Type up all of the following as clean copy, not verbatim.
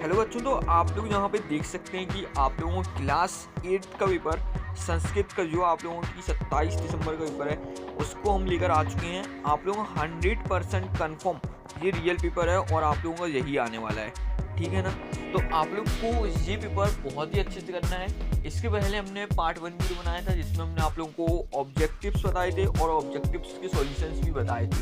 Hello बच्चों, तो आप लोग यहाँ पे देख सकते हैं कि आप लोगों को क्लास 8 का पेपर संस्कृत का जो आप लोगों की 27 दिसंबर का पेपर है उसको हम लेकर आ चुके हैं। आप लोगों का 100% कन्फर्म ये रियल पेपर है और आप लोगों का यही आने वाला है, ठीक है ना। तो आप लोग को ये पेपर बहुत ही अच्छे से करना है। इसके पहले हमने पार्ट 1 वीडियो बनाया था जिसमें हमने आप लोगों को ऑब्जेक्टिव्स बताए थे और ऑब्जेक्टिव्स के सॉल्यूशंस भी बताए थे,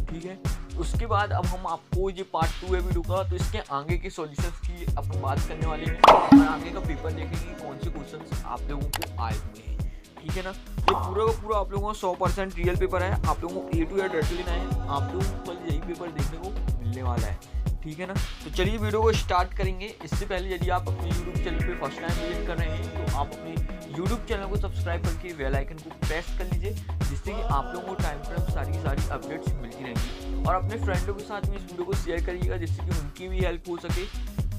ठीक है। उसके बाद अब हम आपको ये पार्ट 2 है वीडियो का, तो इसके आगे के सॉल्यूशंस की अपन बात करने वाले हैं और आगे का पेपर देखेंगे कौन से क्वेश्चंस आप लोगों को आए हुए हैं, ठीक है ना। ये पूरा का पूरा आप लोगों का 100% रियल पेपर है। आप लोगों को A to Z रट लेना है, आप लोगों को कल यही पेपर देखने को मिलने वाला है, ठीक है ना। तो चलिए वीडियो को स्टार्ट करेंगे। इससे पहले यदि आप अपने यूट्यूब चैनल पे फर्स्ट टाइम विजिट कर रहे हैं तो आप अपने यूट्यूब चैनल को सब्सक्राइब करके बेल आइकन को प्रेस कर लीजिए, जिससे कि आप लोगों को टाइम पर सारी की सारी अपडेट्स मिलती रहेंगी। और अपने फ्रेंडों के साथ भी इस वीडियो को शेयर करिएगा जिससे कि उनकी भी हेल्प हो सके,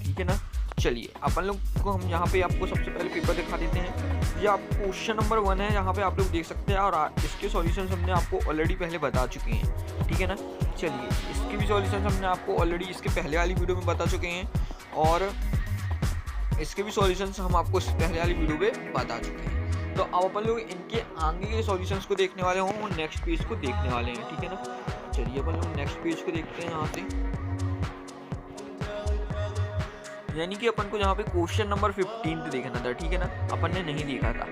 ठीक है ना। चलिए अपन लोग को हम यहाँ पे आपको सबसे पहले पेपर दिखा देते हैं। ये आप क्वेश्चन नंबर 1 है, यहाँ पे आप लोग देख सकते हैं और इसके सॉल्यूशंस हमने आपको ऑलरेडी पहले बता चुके हैं, ठीक है ना। चलिए इसके भी सॉल्यूशंस हमने आपको ऑलरेडी इसके पहले वाली वीडियो में बता चुके हैं और इसके भी सॉल्यूशंस हम आपको इस पहले वाली वीडियो में बता चुके हैं। तो अब अपन लोग इनके आगे के सॉल्यूशंस को देखने वाले हों और नेक्स्ट पेज को देखने वाले हैं, ठीक है ना। चलिए अपन लोग नेक्स्ट पेज को देखते हैं यहाँ से, यानी कि अपन को यहाँ पे क्वेश्चन नंबर 15 देखना था, ठीक है ना। अपन ने नहीं देखा था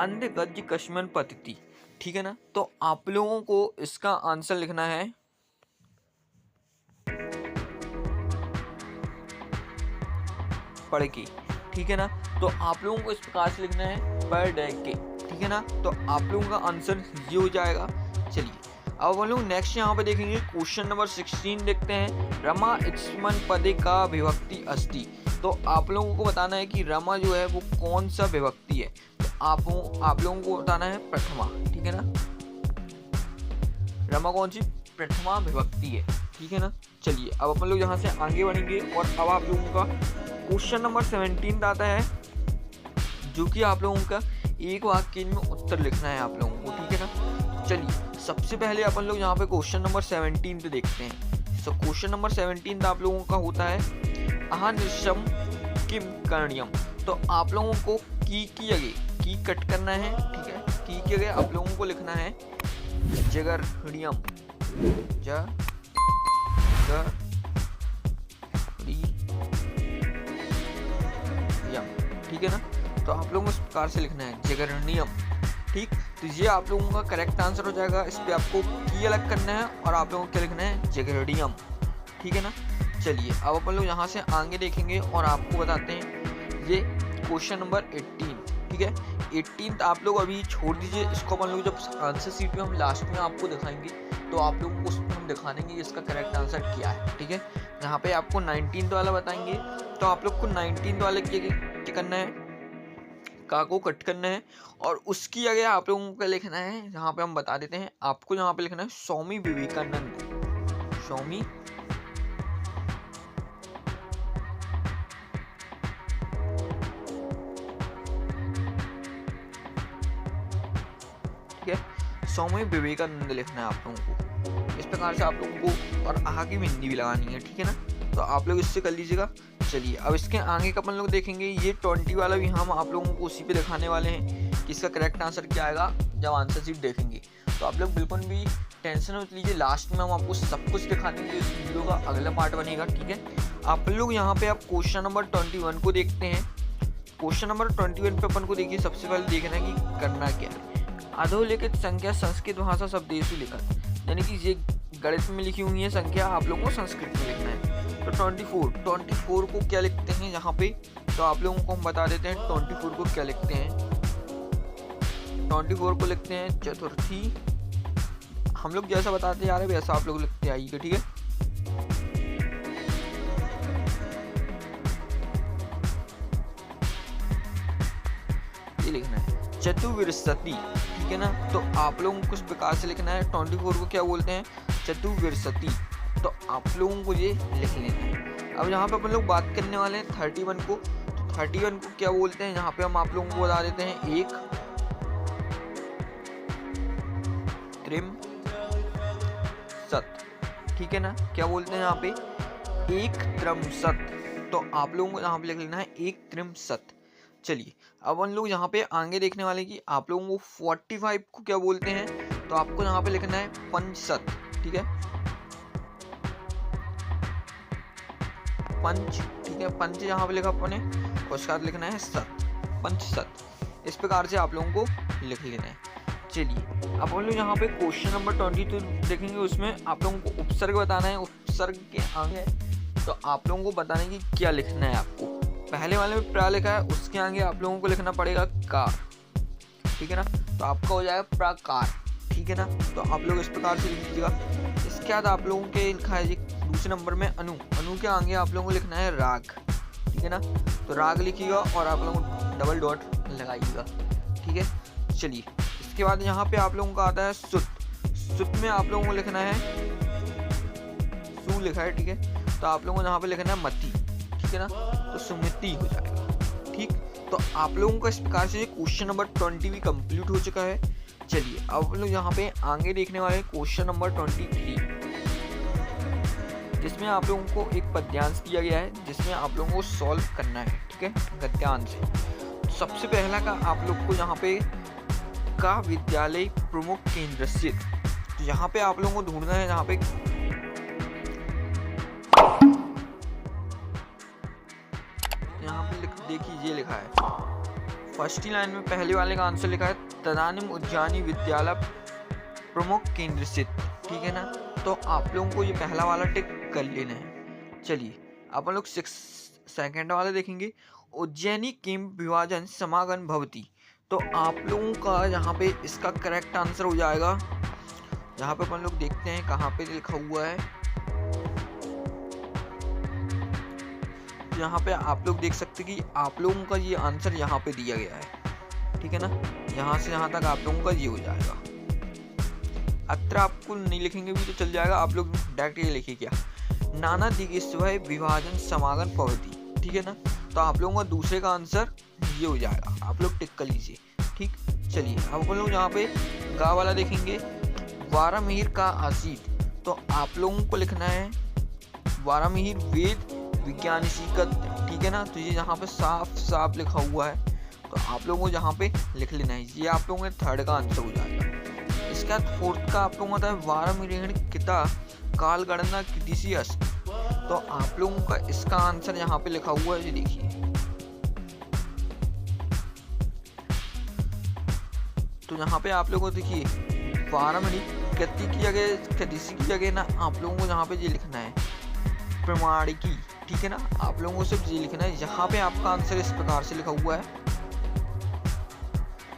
अंध गज कश्मन पतिथि, ठीक है ना। तो आप लोगों को इसका आंसर लिखना है पढ़ के, ठीक है ना। तो आप लोगों को इस प्रकार से लिखना है पर डे के, ठीक है ना। तो आप लोगों का आंसर ये हो जाएगा। चलिए अब हम लोग नेक्स्ट यहाँ पे देखेंगे क्वेश्चन नंबर 16 देखते हैं। रमा इत्स्मन पदे का विभक्ति अस्ति। तो आप लोगों को बताना है कि रमा जो है वो कौन सा विभक्ति है। तो आप लोगों को बताना है प्रथमा, ठीक है ना। रमा कौन सी प्रथमा विभक्ति है, ठीक है ना। चलिए अब अपन लोग यहाँ से आगे बढ़ेंगे और अब आप लोगों का क्वेश्चन नंबर 17 आता है, जो कि आप लोगों का एक वाक्य में उत्तर लिखना है आप लोगों को, ठीक है ना। चलिए सबसे पहले अपन लोग यहाँ पे क्वेश्चन नंबर 17 पे देखते हैं। सो क्वेश्चन नंबर 17 आप लोगों का होता है अहानिशम किम करणीयम। तो आप लोगों को की जगह की कट करना है, ठीक है। की जगह आप लोगों को लिखना है जगरणीयम, ठीक है ना। तो आप लोगों को इस प्रकार से लिखना है जगरणीयम, ठीक। तो ये आप लोगों का करेक्ट आंसर हो जाएगा। इस पे आपको की अलग करना है और आप लोगों को क्या लिखना है जगरणीयम, ठीक है ना। चलिए अब अपन लोग यहाँ से आगे देखेंगे और आपको बताते हैं ये क्वेश्चन नंबर 18, ठीक है। 18 आप लोग अभी छोड़ दीजिए, इसको अपन लोग जब आंसर शीट में हम लास्ट में आपको दिखाएंगे तो आप लोगों को उस पर हम दिखा देंगे इसका करेक्ट आंसर क्या है, ठीक है। यहाँ पे आपको 19 वाला बताएंगे तो आप लोग को 19 वाले क्या करना है, का को कट करना है और उसकी जगह आप लोगों को लिखना है, यहाँ पे हम बता देते हैं आपको, यहाँ पे लिखना है स्वामी विवेकानंद, स्वामी ठीक है, स्वामी विवेकानंद लिखना है आप लोगों को। इस प्रकार से आप लोगों को और आगे में हिंदी भी लगानी है, ठीक है ना। तो आप लोग इससे कर लीजिएगा। चलिए अब इसके आगे का अपन लोग देखेंगे। ये 20 वाला भी हम आप लोगों को उसी पे दिखाने वाले हैं कि इसका करेक्ट आंसर क्या आएगा जब आंसर शीट देखेंगे। तो आप लोग बिल्कुल भी टेंशन मत लीजिए, लास्ट में हम आपको सब कुछ दिखा देंगे। इस वीडियो का अगला पार्ट बनेगा, ठीक है। आप लोग यहाँ पे आप क्वेश्चन नंबर 21 को देखते हैं। क्वेश्चन नंबर 21 पे अपन को देखिए सबसे पहले देखना है कि करना क्या है। अधोलिखित संख्या संस्कृत भाषा शब्देशु लिखत, यानी कि ये गणित में लिखी हुई है संख्या, आप लोगों को संस्कृत में लिखना है। तो 24 को क्या लिखते हैं यहाँ पे, तो आप लोगों को हम बता देते हैं 24 को क्या लिखते हैं। 24 को लिखते हैं चतुर्थी, हम लोग जैसा बताते जा रहे हैं वैसा आप लोग लिखते आइएगा, ठीक है। ये लिखना है चतुर्विंशति, ठीक है ना। तो आप लोगों को इस प्रकार से लिखना है। 24 को क्या बोलते हैं, चतुर्विंशति। तो आप लोगों को ये लिख लेना है। अब यहाँ पे अपन लोग बात करने वाले हैं 31 को। तो 31 को क्या बोलते हैं, यहाँ पे हम आप लोगों को बता देते हैं एक त्रिम सत, ठीक है ना। क्या बोलते हैं यहाँ पे एक त्रमसत, तो आप लोगों को यहाँ पे लिख लेना है एक त्रिंशत। चलिए अब हम लोग यहाँ पे आगे देखने वाले कि आप लोगों को 45 को क्या बोलते हैं, तो आपको यहाँ पे लिखना है पंचशत। ठीक है, पंच, ठीक है, पंच यहाँ पे लिखा अपने, उसके बाद लिखना है सत, पंचशत। इस प्रकार से आप लोगों को लिख लेना है। चलिए अब हम लोग यहाँ पे क्वेश्चन नंबर 22 देखेंगे। उसमें आप लोगों को उपसर्ग बताना है, उपसर्ग के आगे तो आप लोगों को बताना है कि क्या लिखना है। आपको पहले वाले में प्रा लिखा है, उसके आगे आप लोगों को लिखना पड़ेगा कार। ठीक है ना, तो आपका हो जाएगा प्रकार। ठीक है ना, तो आप लोग इस प्रकार से लिख लीजिएगा। इसके बाद आप लोगों के लिखा है जी दूसरे नंबर में अनु, अनु के आगे आप लोगों को लिखना है राग। ठीक है ना, तो राग लिखिएगा और आप लोगों को डबल डॉट लगाइएगा। ठीक है, चलिए इसके बाद यहाँ पे आप लोगों का आता है सुत। सुत में आप लोगों को लिखना है, सु लिखा है, ठीक है, तो आप लोगों को यहाँ पे लिखना है मति। ठीक है ना, तो सुमति हो जाएगा। ठीक, तो आप लोगों का इस प्रकार से क्वेश्चन नंबर 20 भी कंप्लीट हो चुका है। चलिए अब हम लोग यहाँ पे आगे देखने वाले क्वेश्चन नंबर 23, जिसमें आप लोगों को एक पद्यांश दिया गया है, जिसमें आप लोगों को सॉल्व करना है। ठीक है, गद्यांश। सबसे पहला का आप लोग को यहाँ पे का विद्यालय प्रमुख केंद्र से, तो यहाँ पे आप लोगों को ढूंढना है। यहाँ पे देखिए ये लिखा है फर्स्ट लाइन में पहले वाले का आंसर लिखा है तदानीम उज्जैनी विद्यालय प्रमुख केंद्र से। ठीक है ना, तो आप लोगों को ये पहला वाला टिक कर लेना है। चलिए अब हम लोग सेकंड वाले देखेंगे। उज्जैनी किम विभाजन समागम भवती, तो आप लोगों का यहाँ पे इसका करेक्ट आंसर हो जाएगा। यहाँ पे अपन लोग देखते हैं कहाँ पे लिखा हुआ है। यहाँ पे आप लोग देख सकते हैं कि आप लोगों का ये आंसर यहाँ पे दिया गया है। ठीक है ना, यहाँ से यहाँ तक आप लोगों का ये हो जाएगा। अत्र आपको नहीं लिखेंगे भी तो चल जाएगा, आप लोग डायरेक्ट ये लिखिए क्या, नाना दिग्विजय विभाजन समागम भवती। ठीक है ना, तो आप लोगों का दूसरे का आंसर ये हो जाएगा, आप लोग टिक कर लीजिए। ठीक, चलिए अब हम लोग यहाँ पे गा वाला देखेंगे। वारामिहिर का आसीत, तो आप लोगों को लिखना है वारामिहिर वेद विज्ञान सीखत। ठीक है ना, तो ये यहाँ पे साफ साफ लिखा हुआ है, तो आप लोगों को यहाँ पे लिख लेना है। ये आप लोगों के थर्ड का आंसर हो जाएगा। इसके बाद फोर्थ का आप लोगों को वारामिहिर किता काल गणना किसी अस्त, तो आप लोगों का इसका आंसर यहाँ पे लिखा हुआ है, ये देखिए। तो यहाँ पे आप लोगों को देखिए वारामिहिर गति की जगह किसी की जगह ना आप लोगों को यहाँ पे ये लिखना है प्रमाणिकी। ठीक है ना, आप लोगों को सिर्फ ये लिखना है। यहाँ पे आपका आंसर इस प्रकार से लिखा हुआ है।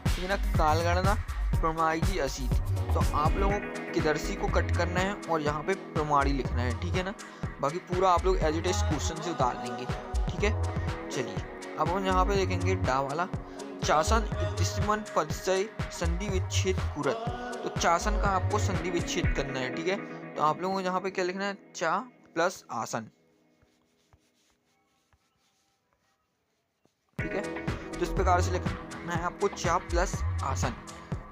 ठीक है ना, कालगणना प्रमाणिकी असीत, तो आप लोगों को किदर्सी को कट करना है और यहाँ पे प्रमाणी लिखना है। ठीक है ना, बाकी पूरा आप लोग एज इट इज क्वेश्चन से उतार देंगे। ठीक है, चलिए अब हम यहाँ पे देखेंगे डा वाला। चासन इतिस्मन पद से संधि विच्छेद कुरत, तो चासन का आपको संधि विच्छेद करना है। ठीक है, तो आप लोगों को यहाँ पे क्या लिखना है, चा प्लस आसन। ठीक है, तो इस प्रकार से लिखना है आपको चा प्लस आसन।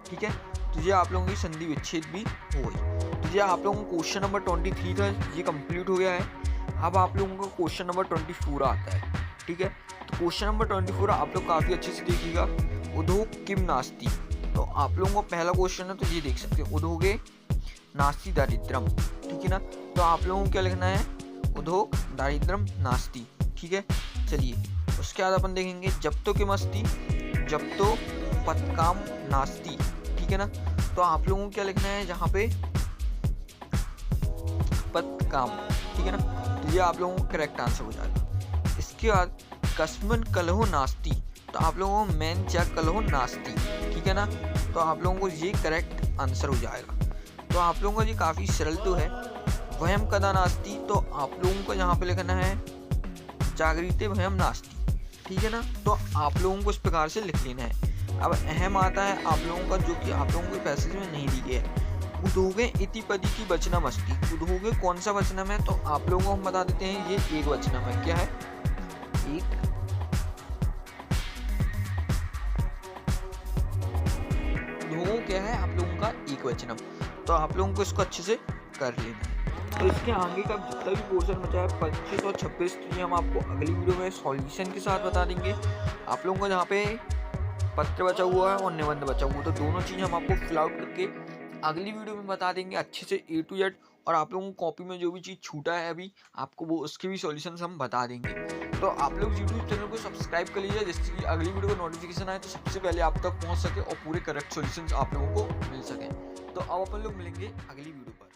ठीक है, तो ये आप लोगों की संधि विच्छेद भी हो गई। तो ये आप लोगों को क्वेश्चन नंबर 23 था, ये कंप्लीट हो गया है। अब आप लोगों को क्वेश्चन नंबर 24 आता है। ठीक है, तो क्वेश्चन नंबर 24 आप लोग काफ़ी अच्छे से देखिएगा। उद्योग किम नास्ति, तो आप लोगों को पहला क्वेश्चन है, तो ये देख सकते हैं उद्योगे नास्ति दारिद्रम। ठीक है ना, तो आप लोगों को क्या लिखना है, उद्योग दारिद्रम नास्ति। ठीक है, चलिए उसके बाद अपन देखेंगे जब तो किम अस्ति, जब तो पदकाम नास्ति। ठीक है ना, तो आप लोगों को क्या लिखना है यहाँ पे, पदकाम। ठीक है ना, तो ये आप लोगों को करेक्ट आंसर हो जाएगा। इसके बाद कस्मन कलहो नास्ति, तो आप लोगों को मैन चा कलहो नास्ति। ठीक है ना, तो आप लोगों को ये करेक्ट आंसर हो जाएगा। तो आप लोगों का ये काफ़ी सरल तो है। वहम कदा नास्ति, तो आप लोगों को यहाँ पे लिखना है जागृते वहम नास्ति। ठीक है ना, तो आप लोगों को इस प्रकार से लिख लेना है। अब अहम आता है आप लोगों का, जो कि आप लोगों के पैसेज में नहीं दी गई है। उद्योगे इति पदी की वचनम अस्ति, उद्योगे कौन सा वचनम है, तो आप लोगों को हम बता देते हैं ये एक वचनम है। क्या है, एक उद्योगों क्या है आप लोगों का एक वचनम। तो आप लोगों को इसको अच्छे से कर लेना है। तो इसके आगे का जितना भी पोर्शन बचा है 25 और 26, तो ये हम आपको अगली वीडियो में सॉल्यूशन के साथ बता देंगे। आप लोगों को जहाँ पे पत्र बचा हुआ है और निबंध बचा हुआ है, तो दोनों चीज़ हम आपको फिल आउट करके अगली वीडियो में बता देंगे अच्छे से A to Z। और आप लोगों को कॉपी में जो भी चीज़ छूटा है अभी आपको वो उसके भी सॉल्यूशंस हम बता देंगे। तो आप लोग यूट्यूब चैनल को सब्सक्राइब कर लीजिए, जिससे कि अगली वीडियो का नोटिफिकेशन आए तो सबसे पहले आप तक पहुंच सके और पूरे करेक्ट सॉल्यूशंस आप लोगों को मिल सकें। तो अब अपन लोग मिलेंगे अगली वीडियो पर।